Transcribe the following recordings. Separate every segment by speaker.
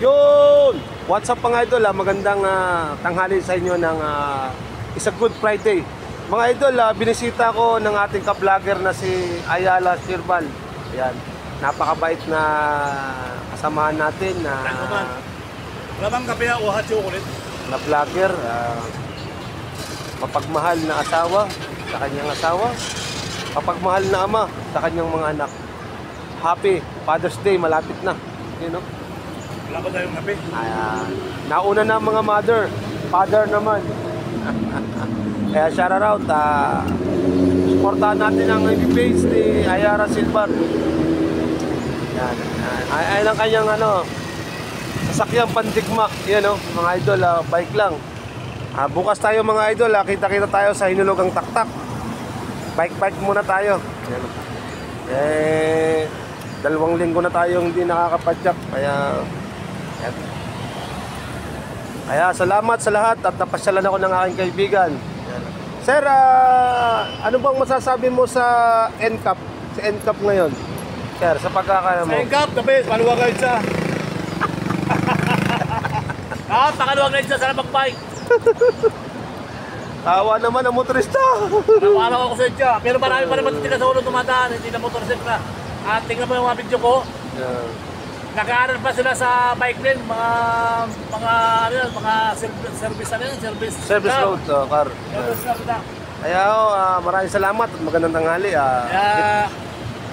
Speaker 1: Yun! What's up mga idol, magandang tanghali sa inyo ng It's a Good Friday. Mga idol, binisita ko ng ating ka-vlogger na si Ayala Sirbal. Ayan, napakabait na kasamahan natin na
Speaker 2: Wala bang kape o hot chocolate?
Speaker 1: na vlogger, mapagmahal na asawa sa kanyang asawa, mapagmahal na ama sa kanyang mga anak. Happy Father's Day, malapit na. You know?
Speaker 2: Wala ba tayong kape?
Speaker 1: Nauna na mga mother, father naman. Kaya shout out, supportahan natin ang FB page ni Ayala Silvar. Yan. Ay ang kanyang sasakyang pandigma. Yan mga idol, bike lang. Bukas tayo mga idol, kita-kita tayo sa Hinulugang Taktak. Bike muna tayo. Yan. 2 linggo na tayo hindi nakakapadyak. Kaya salamat sa lahat at napasyalan ako ng aking kaibigan. Sir, ano bang masasabi mo sa NCAP? Sa NCAP ngayon? Sir, sa pagkakaya mo.
Speaker 2: Sa Engkap, kape, maluwag na isa. Pakaluwag na isa, sana mag-bike.
Speaker 1: Tawa naman ang motorista.
Speaker 2: Nawala ko sa isa. Pero marami pa naman titigas sa ulo tumataan, hindi na motorsikla. At tingnan mo yung mga video ko.
Speaker 1: Yeah.
Speaker 2: Nag-aaral pa sila sa bike lane, mga service
Speaker 1: Road, car.
Speaker 2: Service car na.
Speaker 1: Kaya maraming salamat at magandang tanghali.
Speaker 2: Kaya,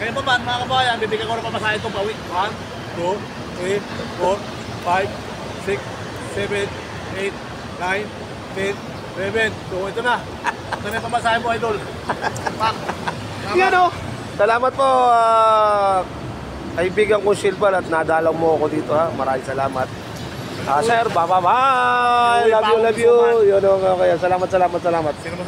Speaker 2: ngayon pa man, mga kabayan, bibigyan ko na pamasahe itong bawi. 1, 2, 3, 4, 5, 6, 7, 8, 9, 10, 11. So, ito na. Ito na yung pamasahe mo, idol. Pak.
Speaker 1: Yan salamat po, kaibigan ko Silvar, at nadalaw mo ako dito ha. Maraming salamat. Sir, bye. Love you. Yun kaya salamat.
Speaker 2: Sino mo sa